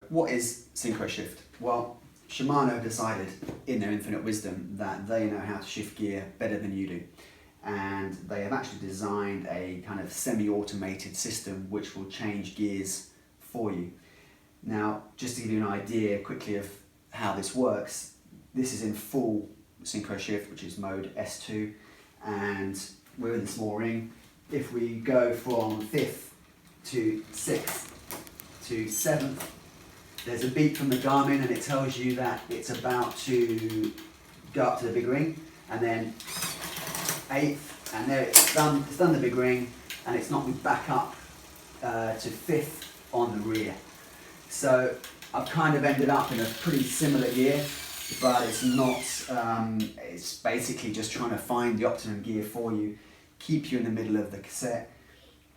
what is Synchro Shift? Well, Shimano have decided in their infinite wisdom that they know how to shift gear better than you do. And they have actually designed a kind of semi-automated system which will change gears for you. Now, just to give you an idea quickly of how this works, this is in full Synchro Shift, which is mode S2, and we're in the small ring. If we go from 5th to 6th to 7th, there's a beep from the Garmin and it tells you that it's about to go up to the big ring, and then 8th, and there it's done the big ring, and it's knocked me back up to 5th on the rear. So I've kind of ended up in a pretty similar gear, but it's not, it's basically just trying to find the optimum gear for you, keep you in the middle of the cassette,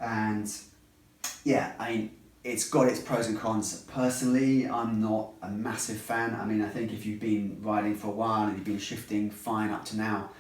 and yeah, I mean, it's got its pros and cons. Personally, I'm not a massive fan. I mean, I think if you've been riding for a while and you've been shifting fine up to now,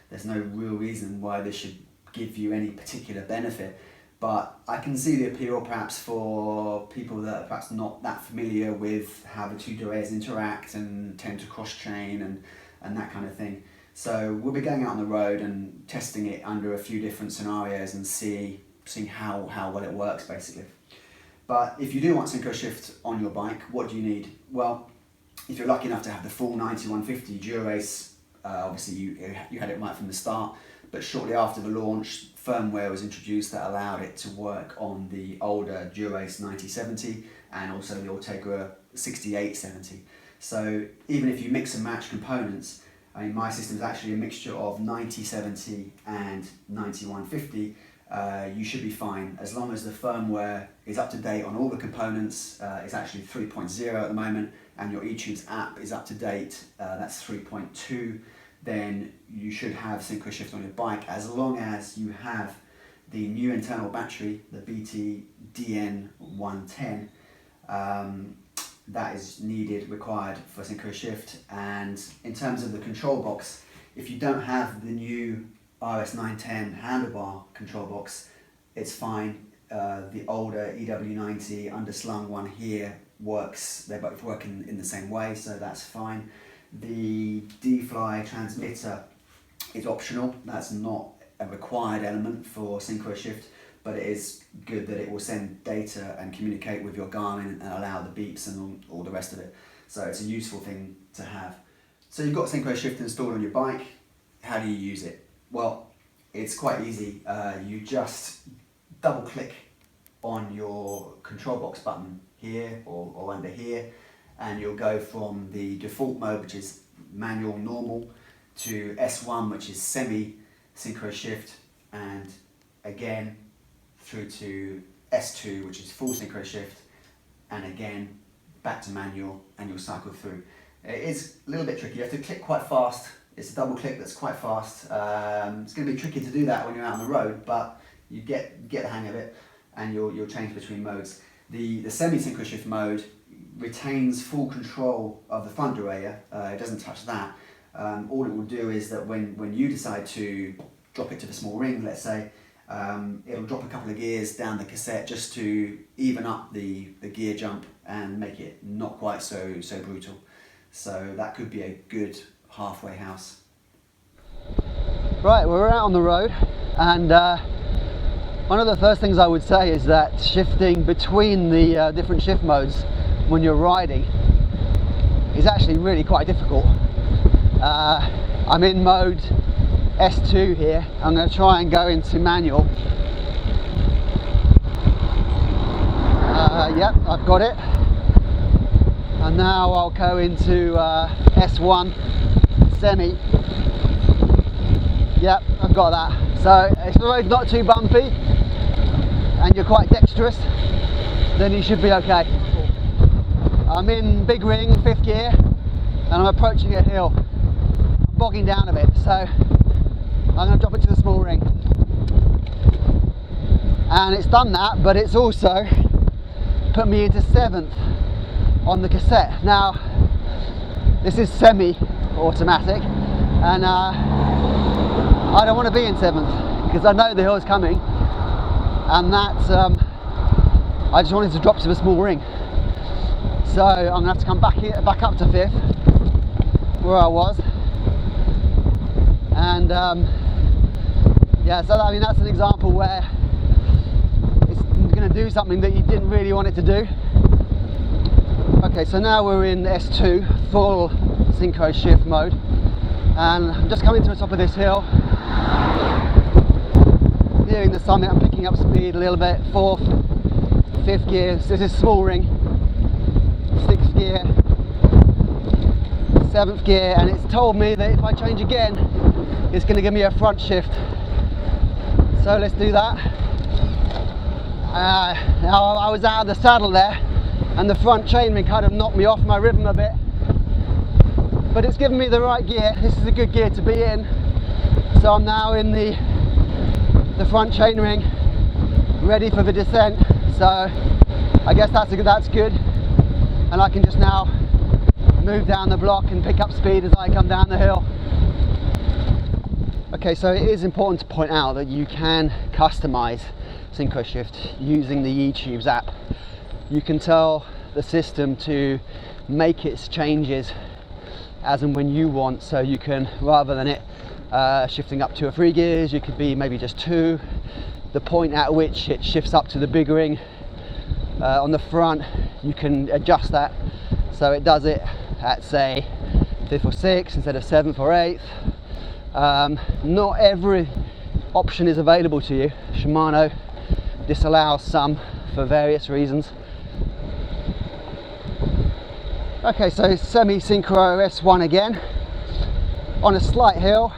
there's no real reason why this should give you any particular benefit. But I can see the appeal perhaps for people that are perhaps not that familiar with how the two derailleurs interact and tend to cross-chain and that kind of thing. So we'll be going out on the road and testing it under a few different scenarios and seeing how well it works, basically. But if you do want Synchro Shift on your bike, what do you need? Well, if you're lucky enough to have the full 9150 DuraRace, obviously you had it right from the start, but shortly after the launch, firmware was introduced that allowed it to work on the older DuraRace 9070 and also the Ultegra 6870. So even if you mix and match components, I mean, my system is actually a mixture of 9070 and 9150. You should be fine as long as the firmware is up to date on all the components. It's actually 3.0 at the moment, and your eTubes app is up to date. That's 3.2. Then you should have Synchro Shift on your bike as long as you have the new internal battery, the BT DN110. That is required for Synchro Shift. And in terms of the control box, if you don't have the new RS910 handlebar control box, it's fine. The older EW90 underslung one here works. They both work in the same way, so that's fine. The D-Fly transmitter is optional. That's not a required element for Synchro Shift, but it is good that it will send data and communicate with your Garmin and allow the beeps and all the rest of it. So it's a useful thing to have. So you've got Synchro Shift installed on your bike. How do you use it? Well, it's quite easy. You just double click on your control box button here or under here, and you'll go from the default mode, which is manual normal, to S1, which is semi-synchro shift, and again through to S2, which is full synchro shift, and again back to manual, and you'll cycle through. It is a little bit tricky. You have to click quite fast. It's a double click that's quite fast. It's going to be tricky to do that when you're out on the road, but you get the hang of it, and you'll change between modes. The semi-synchro shift mode retains full control of the front derailleur. It doesn't touch that. All it will do is that when you decide to drop it to the small ring, let's say, it'll drop a couple of gears down the cassette just to even up the gear jump and make it not quite so brutal. So that could be a good halfway house. Right, well, we're out on the road, and one of the first things I would say is that shifting between the different shift modes when you're riding is actually really quite difficult. I'm in mode S2 here. I'm going to try and go into manual. Yep, I've got it. And now I'll go into S1 semi. Yep, I've got that. So if the road's not too bumpy and you're quite dexterous, then you should be okay. I'm in big ring, 5th gear, and I'm approaching a hill. I'm bogging down a bit, so I'm going to drop it to the small ring. And it's done that, but it's also put me into 7th on the cassette. Now, this is semi-automatic, and I don't want to be in 7th because I know the hill is coming, and that I just wanted to drop to the small ring. So I'm gonna have to come back up to 5th where I was, and yeah, so I mean that's an example where it's gonna do something that you didn't really want it to do. Okay, so now we're in S2 full Synchro Shift mode, and I'm just coming to the top of this hill, nearing the summit. I'm picking up speed a little bit. 4th, 5th gear, so this is small ring, 6th gear, 7th gear, and it's told me that if I change again it's going to give me a front shift, so let's do that. Now I was out of the saddle there and the front chainring kind of knocked me off my rhythm a bit, but it's given me the right gear. This is a good gear to be in, so I'm now in the front chainring, ready for the descent. So I guess that's good, and I can just now move down the block and pick up speed as I come down the hill. Okay, so it is important to point out that you can customize Synchro Shift using the YouTube's app. You can tell the system to make its changes as and when you want, so you can, rather than it shifting up 2 or 3 gears, you could be maybe just 2. The point at which it shifts up to the big ring on the front, you can adjust that so it does it at say 5th or 6th instead of 7th or 8th. Not every option is available to you. Shimano disallows some for various reasons. Okay, so SEMI-SYNCHRO S1 again, on a slight hill,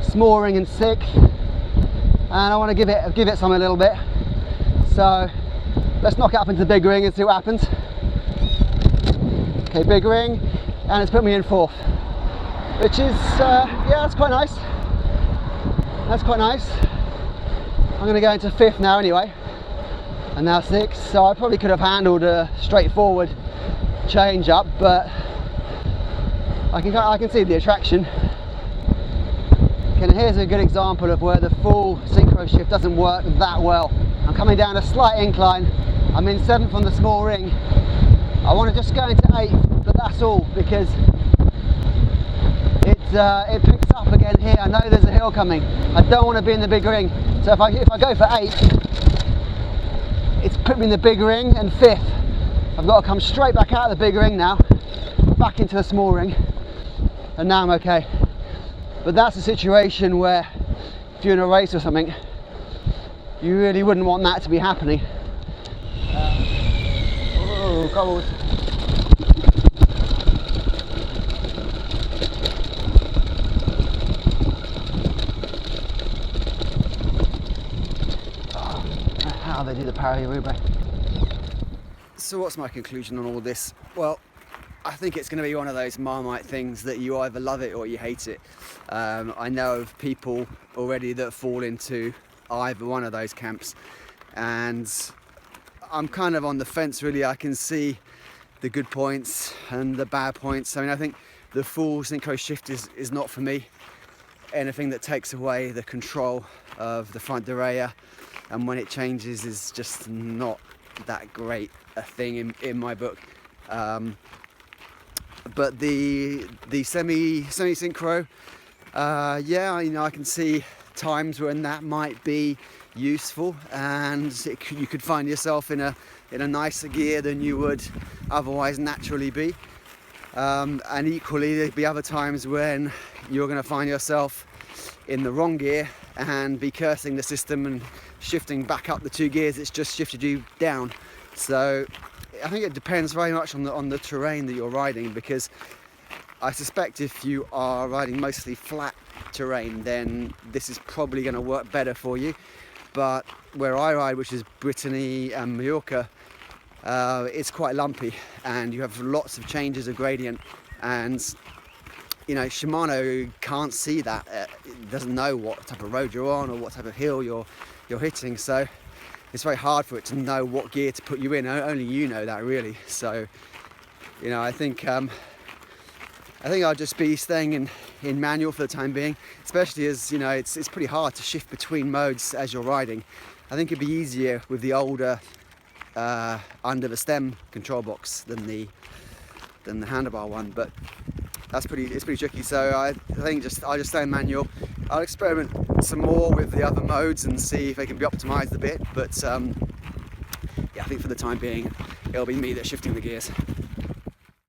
small ring in 6th, and I want to give it some a little bit. So let's knock it up into the big ring and see what happens. Okay, big ring, and it's put me in 4th, which is yeah, that's quite nice. That's quite nice. I'm going to go into 5th now anyway, and now 6th. So I probably could have handled a straightforward change up, but I can see the attraction. Okay, here's a good example of where the full Synchro Shift doesn't work that well. I'm coming down a slight incline. I'm in 7th on the small ring. I want to just go into 8th, but that's all, because it picks up again here. I know there's a hill coming. I don't want to be in the big ring. So if I go for 8th, it's put me in the big ring, and 5th. I've got to come straight back out of the big ring now, back into the small ring, and now I'm okay. But that's a situation where if you're in a race or something, you really wouldn't want that to be happening. Oh, cobbles. Oh, how they do the ROUBAIX. So what's my conclusion on all this? Well, I think it's going to be one of those Marmite things that you either love it or you hate it. I know of people already that fall into either one of those camps, and I'm kind of on the fence really. I can see the good points and the bad points. I mean, I think the full Synchro Shift is not for me. Anything that takes away the control of the front derailleur, and when it changes, is just not that great a thing in my book. But the SEMI-SYNCHRO, yeah, you know, I can see times when that might be useful, and you could find yourself in a nicer gear than you would otherwise naturally be. And equally, there'd be other times when you're going to find yourself in the wrong gear and be cursing the system and shifting back up the 2 gears it's just shifted you down. So I think it depends very much on the terrain that you're riding, because I suspect if you are riding mostly flat terrain, then this is probably going to work better for you. But where I ride, which is Brittany and Mallorca, it's quite lumpy and you have lots of changes of gradient, and you know, Shimano can't see that. It doesn't know what type of road you're on or what type of hill you're hitting, so it's very hard for it to know what gear to put you in. Only you know that, really. So you know, I think I'll just be staying in manual for the time being, especially as you know it's pretty hard to shift between modes as you're riding. I think it'd be easier with the older under the stem control box than the handlebar one, but it's pretty tricky. So I think I'll just stay in manual. I'll experiment some more with the other modes and see if they can be optimized a bit, but yeah, I think for the time being it'll be me that's shifting the gears.